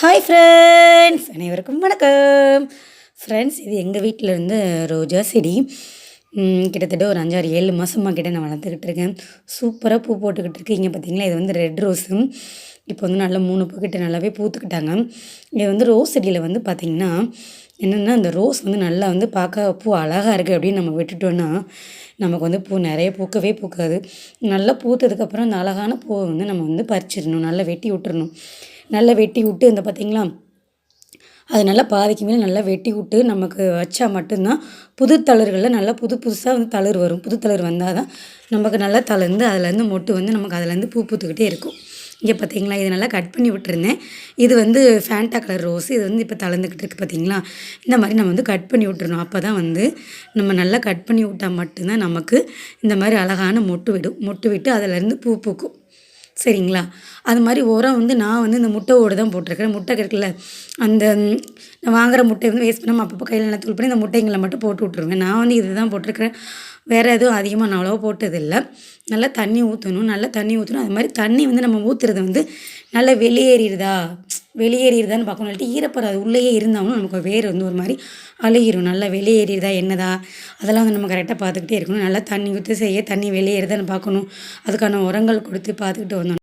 Hi friends, அனைவருக்கும் வணக்கம். Friends, இது எங்கள் வீட்டில் இருந்து ரோஜா செடி. கிட்டத்தட்ட ஒரு 5, 6, 7 மாதமாக கிட்ட நான் வளர்த்துக்கிட்டு இருக்கேன். சூப்பராக பூ போட்டுக்கிட்டு இருக்கு. இங்கே பார்த்தீங்களா, இது வந்து ரெட் ரோஸு. இப்போ வந்து நல்லா 3 பூக்கிட்ட நல்லாவே பூத்துக்கிட்டாங்க. இது வந்து ரோஸ் செடியில் வந்து பார்த்திங்கன்னா என்னென்னா, அந்த ரோஸ் வந்து நல்லா வந்து பார்க்க பூ அழகாக இருக்குது அப்படின்னு நம்ம விட்டுட்டோன்னா நமக்கு வந்து பூ நிறைய பூக்கவே பூக்காது. நல்லா பூத்ததுக்கப்புறம் அந்த அழகான பூவை வந்து நம்ம வந்து பறிச்சிடணும், நல்லா வெட்டி விட்டுறணும். நல்லா வெட்டி விட்டு இந்த பார்த்திங்களா, அது நல்லா பாதிக்கு மேலே நல்லா வெட்டி விட்டு நமக்கு வச்சா மட்டும்தான் புது தளிர்களில் நல்லா புதுசாக வந்து தளிர் வரும். புது தளிர் வந்தால் தான் நமக்கு நல்லா தளர்ந்து அதுலேருந்து மொட்டு வந்து நமக்கு அதுலேருந்து பூ பூத்துக்கிட்டே இருக்கும். இங்கே பார்த்திங்களா, இது நல்லா கட் பண்ணி விட்டுருந்தேன். இது வந்து ஃபேண்டா கலர் ரோஸ். இது வந்து இப்போ தளர்ந்துக்கிட்டு இருக்குது பார்த்திங்களா. இந்த மாதிரி நம்ம வந்து கட் பண்ணி விட்டுறணும். அப்போ தான் வந்து நம்ம நல்லா கட் பண்ணி விட்டால் மட்டும்தான் நமக்கு இந்த மாதிரி அழகான மொட்டு விடும். மொட்டு விட்டு அதிலேருந்து பூ பூக்கும். சரிங்களா. அது மாதிரி உரம் வந்து நான் வந்து இந்த முட்டை ஓடு தான் போட்டிருக்கிறேன். முட்டை இருக்குல்ல, அந்த நான் வாங்குகிற முட்டை வந்து வேஸ்ட் பண்ணாமல் அப்பப்போ கையில் நல்லா தூள் பண்ணி இந்த முட்டைங்களை மட்டும் போட்டு விட்ருவேன். நான் வந்து இது தான் போட்டிருக்கிறேன். வேறு எதுவும் அதிகமாக நான் அவ்வளோவா போட்டதில்லை. நல்லா தண்ணி ஊற்றணும், நல்லா தண்ணி ஊற்றணும். அது மாதிரி தண்ணி வந்து நம்ம ஊற்றுறது வந்து நல்லா வெளியேறிடுதான்னு பார்க்கணும். இல்லாட்டி ஈரப்படாது உள்ளேயே இருந்தாலும் நமக்கு வேர் வந்து ஒரு மாதிரி அழுகிரும். நல்லா வெளியேறிடுதா என்னதா அதெல்லாம் வந்து நம்ம கரெக்டாக பார்த்துக்கிட்டே இருக்கணும். நல்லா தண்ணி ஊற்றி தண்ணி வெளியேறுதான்னு பார்க்கணும். அதுக்கான உரங்கள் கொடுத்து பார்த்துக்கிட்டு வந்தோம்.